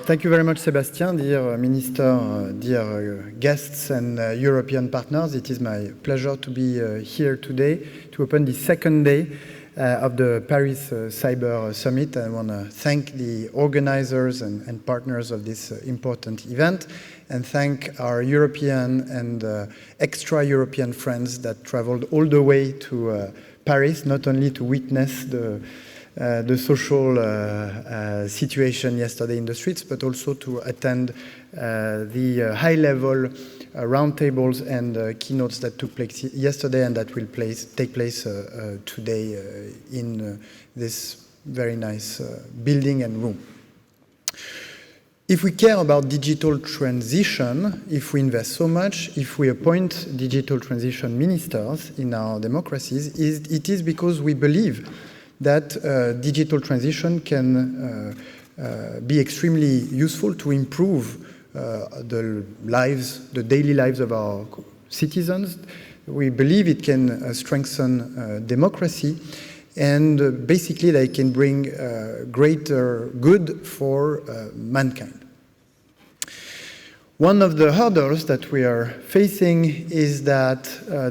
Thank you very much, Sébastien, dear Minister, dear guests and European partners. It is my pleasure to be here today to open the second day of the Paris Cyber Summit. I want to thank the organizers and partners of this important event, and thank our European and extra-European friends that traveled all the way to Paris, not only to witness the social situation yesterday in the streets, but also to attend the high-level roundtables and keynotes that took place yesterday and that will take place today in this very nice building and room. If we care about digital transition, if we invest so much, if we appoint digital transition ministers in our democracies, it is because we believe that digital transition can be extremely useful to improve the daily lives of our citizens. We believe it can strengthen democracy, and basically they can bring greater good for mankind. One of the hurdles that we are facing is that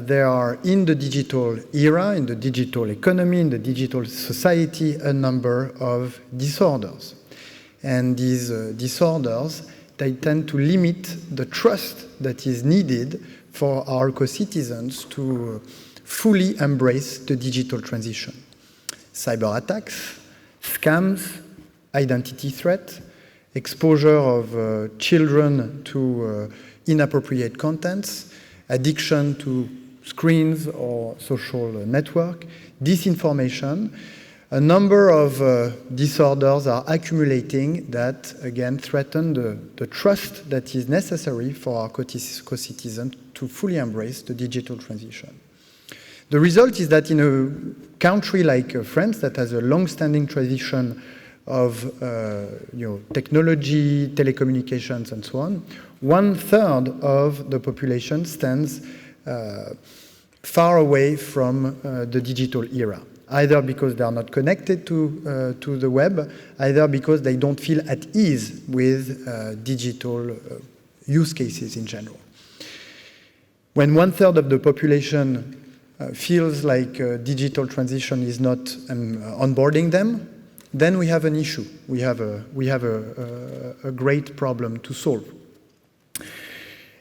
there are, in the digital era, in the digital economy, in the digital society, a number of disorders. And these disorders, they tend to limit the trust that is needed for our co-citizens to fully embrace the digital transition. Cyber attacks, scams, identity threat, exposure of children to inappropriate contents, addiction to screens or social network, disinformation. A number of disorders are accumulating that, again, threaten the trust that is necessary for our co-citizens to fully embrace the digital transition. The result is that in a country like France that has a long-standing tradition of technology, telecommunications, and so on, 1/3 of the population stands far away from the digital era, either because they are not connected to the web, either because they don't feel at ease with digital use cases in general. When 1/3 of the population feels like digital transition is not onboarding them, then we have an issue. We have a great problem to solve.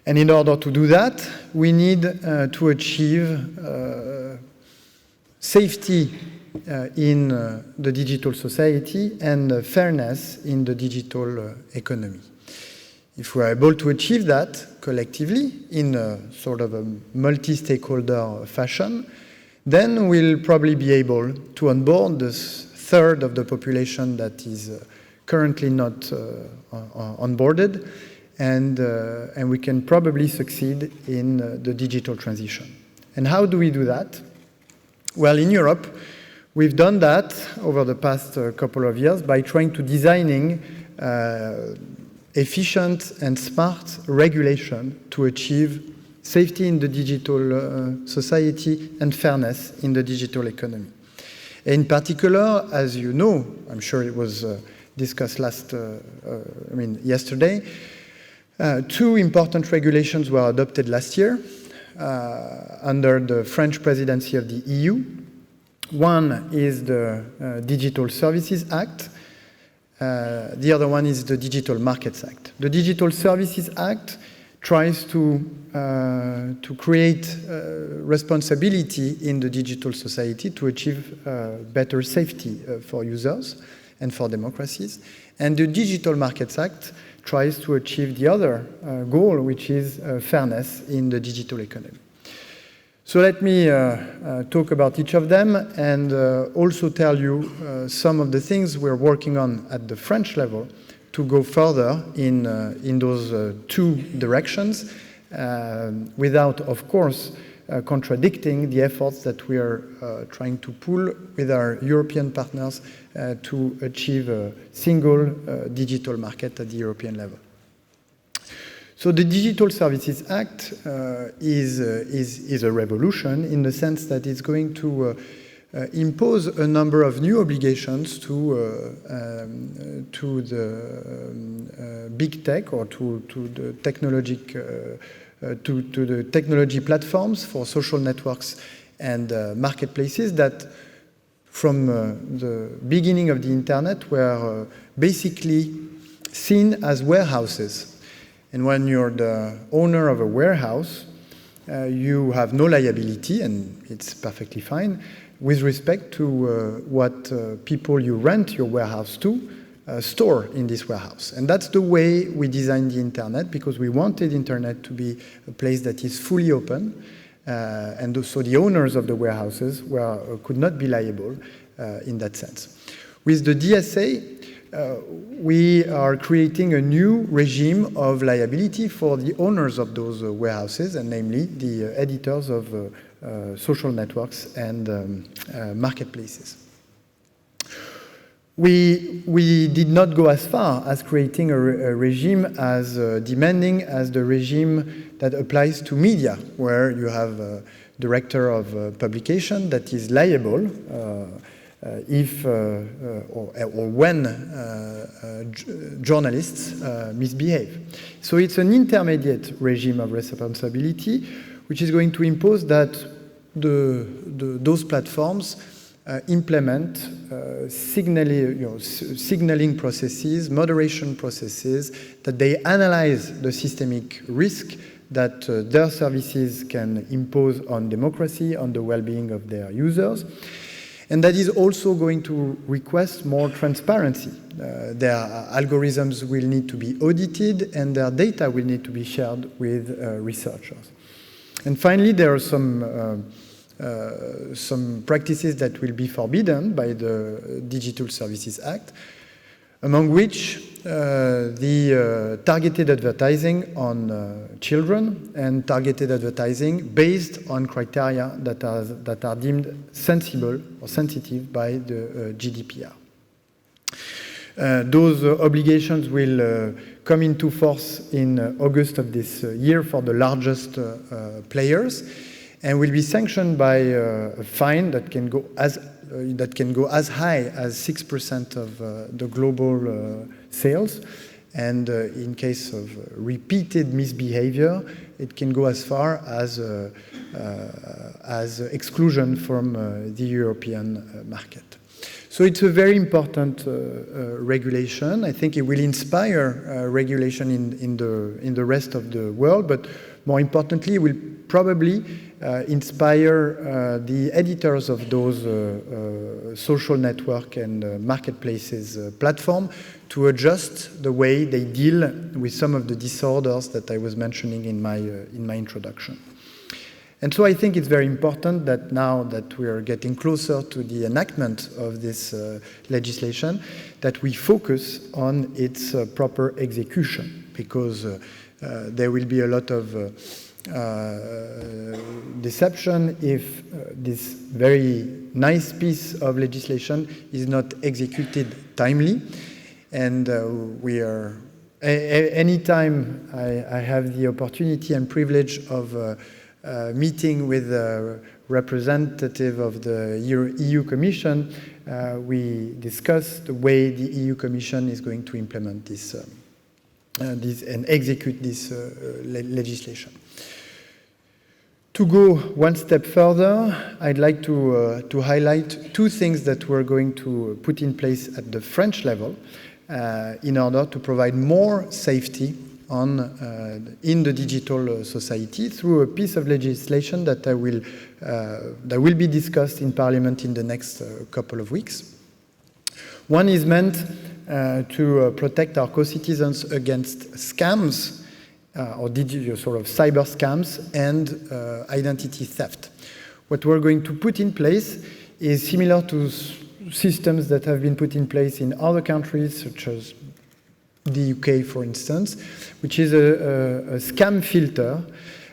And in order to do that, we need to achieve safety in the digital society and fairness in the digital economy. If we are able to achieve that collectively in a sort of a multi-stakeholder fashion, then we'll probably be able to onboard this 1/3 of the population that is currently not onboarded, and we can probably succeed in the digital transition. And how do we do that? Well, in Europe, we've done that over the past couple of years by trying to designing efficient and smart regulation to achieve safety in the digital society and fairness in the digital economy. In particular, as you know, I'm sure it was discussed yesterday, two important regulations were adopted last year under the French presidency of the EU. One is the Digital Services Act. The other one is the Digital Markets Act. The Digital Services Act tries to create responsibility in the digital society to achieve better safety for users and for democracies. And the Digital Markets Act tries to achieve the other goal, which is fairness in the digital economy. So let me talk about each of them and also tell you some of the things we're working on at the French level to go further in those two directions without, of course, contradicting the efforts that we are trying to pull with our European partners to achieve a single digital market at the European level. So the Digital Services Act is a revolution in the sense that it's going to impose a number of new obligations to the big tech or to the technology platforms for social networks and marketplaces that from the beginning of the internet were basically seen as warehouses. And when you're the owner of a warehouse, you have no liability, and it's perfectly fine, with respect to what people you rent your warehouse to store in this warehouse. And that's the way we designed the internet, because we wanted internet to be a place that is fully open, and so the owners of the warehouses could not be liable in that sense. With the DSA, we are creating a new regime of liability for the owners of those warehouses, and namely the editors of social networks and marketplaces. We did not go as far as creating a regime as demanding as the regime that applies to media, where you have a director of publication that is liable if or when journalists misbehave. So it's an intermediate regime of responsibility, which is going to impose that those platforms implement signaling processes, moderation processes, that they analyze the systemic risk that their services can impose on democracy, on the well-being of their users. And that is also going to request more transparency. Their algorithms will need to be audited, and their data will need to be shared with researchers. And finally, there are some practices that will be forbidden by the Digital Services Act, among which the targeted advertising on children and targeted advertising based on criteria that are deemed sensible or sensitive by the GDPR. Those obligations will come into force in August of this year for the largest players, and will be sanctioned by a fine that can go as high as 6% of the global sales, and in case of repeated misbehavior, it can go as far as exclusion from the European market. So it's a very important regulation. I think it will inspire regulation in the rest of the world, but more importantly, it will probably inspire the editors of those social network and marketplaces platform to adjust the way they deal with some of the disorders that I was mentioning in my introduction. And so I think it's very important that now that we are getting closer to the enactment of this legislation, that we focus on its proper execution, because there will be a lot of deception if this very nice piece of legislation is not executed timely. And we are, anytime I have the opportunity and privilege of meeting with a representative of the EU Commission, we discuss the way the EU Commission is going to implement this and execute this legislation. To go one step further, I'd like to highlight two things that we're going to put in place at the French level in order to provide more safety in the digital society through a piece of legislation that will be discussed in Parliament in the next couple of weeks. One is meant to protect our co-citizens against scams, or sort of cyber scams and identity theft. What we're going to put in place is similar to systems that have been put in place in other countries, such as the UK, for instance, which is a scam filter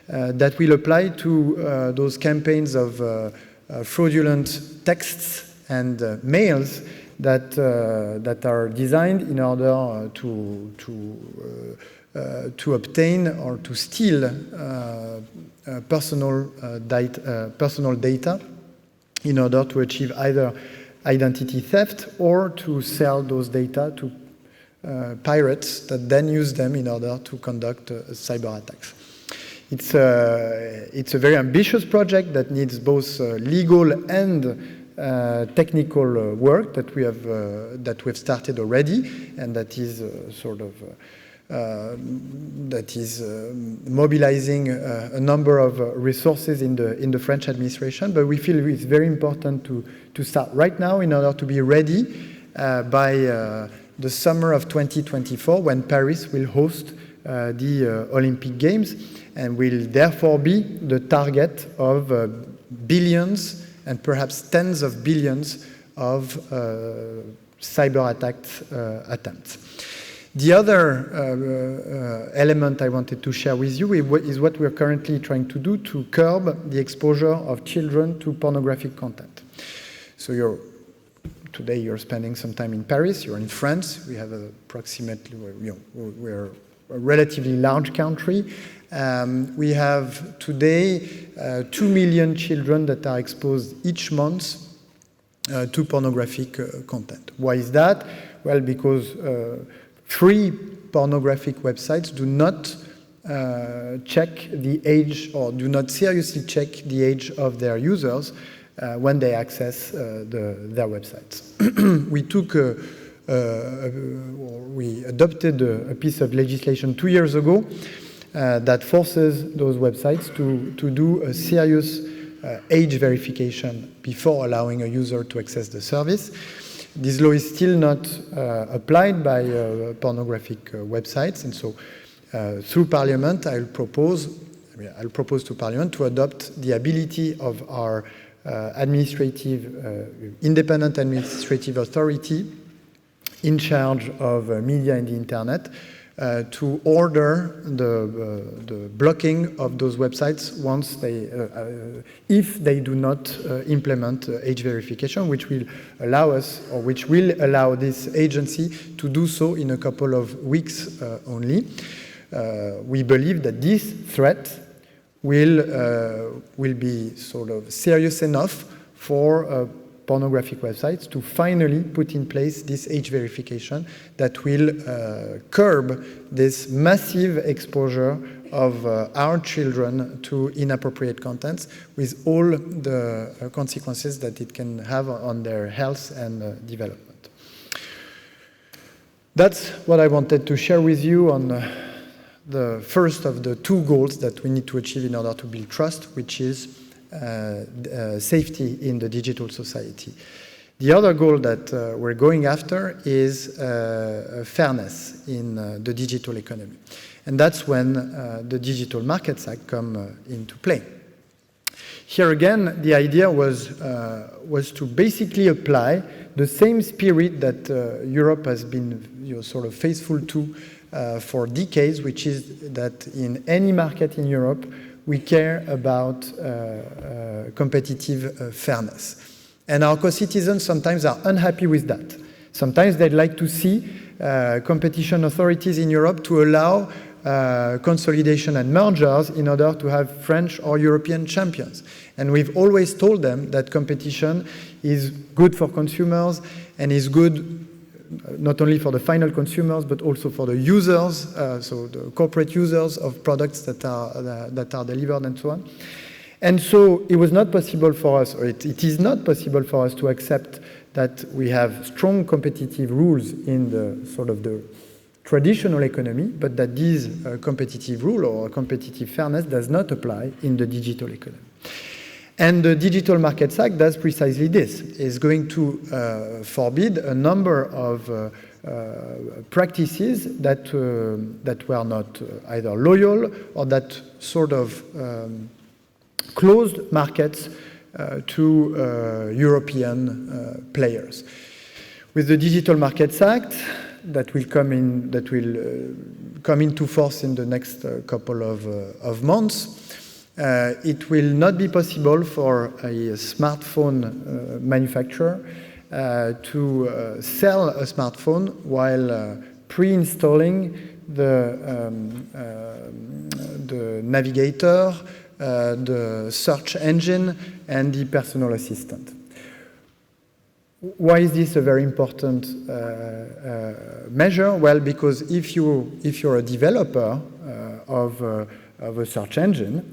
that will apply to those campaigns of fraudulent texts and mails that are designed in order to obtain or to steal personal data in order to achieve either identity theft or to sell those data to pirates that then use them in order to conduct cyber attacks. It's a very ambitious project that needs both legal and technical work that we've started already, and that is mobilizing a number of resources in the French administration. But we feel it's very important to start right now in order to be ready by the summer of 2024, when Paris will host the Olympic Games, and will therefore be the target of billions and perhaps tens of billions of cyber attempts. The other element I wanted to share with you is what we're currently trying to do to curb the exposure of children to pornographic content. So today you're spending some time in Paris, you're in France, we have approximately, we're a relatively large country. We have today 2 million children that are exposed each month to pornographic content. Why is that? Well, because free pornographic websites do not check the age, or do not seriously check the age of their users when they access their websites. We adopted a piece of legislation 2 years ago that forces those websites to do a serious age verification before allowing a user to access the service. This law is still not applied by pornographic websites, and so through Parliament, I'll propose to Parliament to adopt the ability of our independent administrative authority in charge of media and the internet to order the blocking of those websites once if they do not implement age verification, which will allow us, or which will allow this agency to do so in a couple of weeks only. We believe that this threat will be sort of serious enough for pornographic websites to finally put in place this age verification that will curb this massive exposure of our children to inappropriate contents, with all the consequences that it can have on their health and development. That's what I wanted to share with you on the first of the two goals that we need to achieve in order to build trust, which is safety in the digital society. The other goal that we're going after is fairness in the digital economy. And that's when the Digital Markets Act come into play. Here again, the idea was to basically apply the same spirit that Europe has been sort of faithful to for decades, which is that in any market in Europe, we care about competitive fairness. And our co-citizens sometimes are unhappy with that. Sometimes they'd like to see competition authorities in Europe to allow consolidation and mergers in order to have French or European champions. And we've always told them that competition is good for consumers and is good not only for the final consumers, but also for the users, so the corporate users of products that are delivered and so on. And so it was not possible for us, or it is not possible for us to accept that we have strong competitive rules in the sort of the traditional economy, but that this competitive rule or competitive fairness does not apply in the digital economy. And the Digital Markets Act does precisely this. It's going to forbid a number of practices that were not either loyal or that sort of closed markets to European players. With the Digital Markets Act, that will come into force in the next couple of months, it will not be possible for a smartphone manufacturer to sell a smartphone while pre-installing the navigator, the search engine, and the personal assistant. Why is this a very important measure? Well, because if you're a developer of a search engine,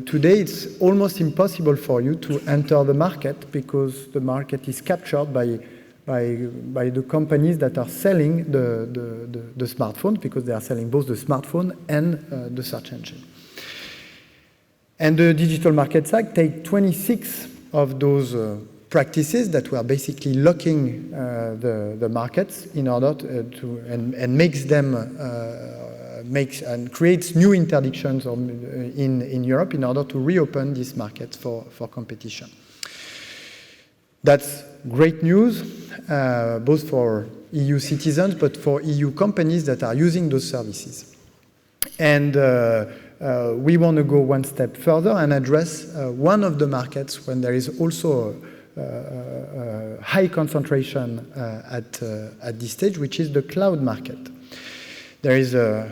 today it's almost impossible for you to enter the market because the market is captured by the companies that are selling the smartphone, because they are selling both the smartphone and the search engine. And the Digital Markets Act takes 26 of those practices that were basically locking the markets in order to makes them and creates new interdictions in Europe in order to reopen this market for competition. That's great news, both for EU citizens, but for EU companies that are using those services. And we want to go one step further and address one of the markets when there is also high concentration at this stage, which is the cloud market. There is a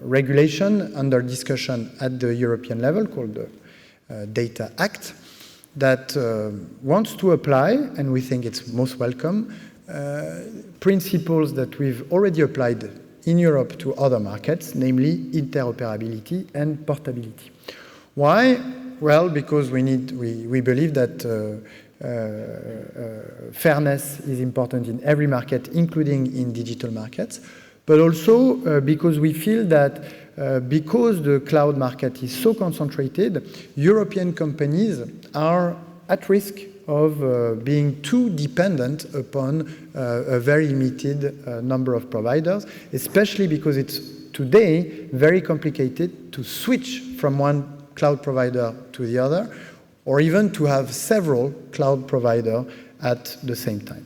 regulation under discussion at the European level called the Data Act that wants to apply, and we think it's most welcome, principles that we've already applied in Europe to other markets, namely interoperability and portability. Why? Well, because we believe that fairness is important in every market, including in digital markets, but also because we feel that because the cloud market is so concentrated, European companies are at risk of being too dependent upon a very limited number of providers, especially because it's today very complicated to switch from one cloud provider to the other, or even to have several cloud providers at the same time.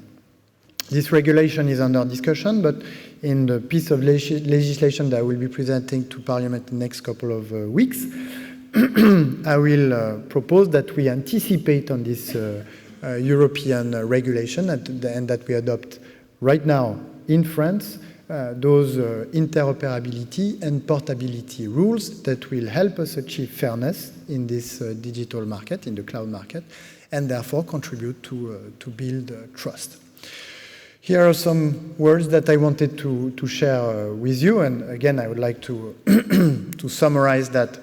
This regulation is under discussion, but in the piece of legislation that I will be presenting to Parliament in the next couple of weeks, I will propose that we anticipate on this European regulation and that we adopt right now in France those interoperability and portability rules that will help us achieve fairness in this digital market, in the cloud market, and therefore contribute to build trust. Here are some words that I wanted to share with you, and again, I would like to to summarize that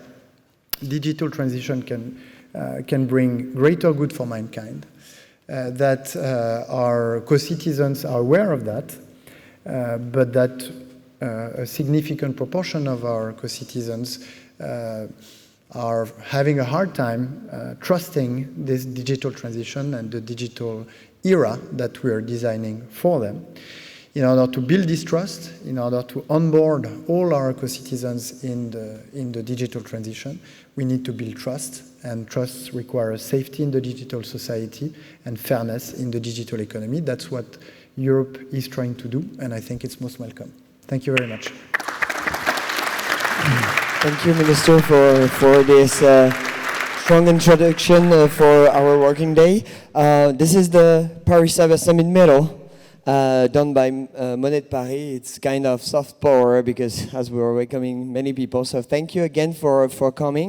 digital transition can bring greater good for mankind, that our co-citizens are aware of that, but that a significant proportion of our co-citizens are having a hard time trusting this digital transition and the digital era that we are designing for them. In order to build this trust, in order to onboard all our co-citizens in the digital transition, we need to build trust, and trust requires safety in the digital society and fairness in the digital economy. That's what Europe is trying to do, and I think it's most welcome. Thank you very much. Thank you, Minister, for this strong introduction for our working day. This is the Paris Cyber Summit Medal. Done by Monet Paris. It's kind of soft power because as we are welcoming many people. So thank you again for coming.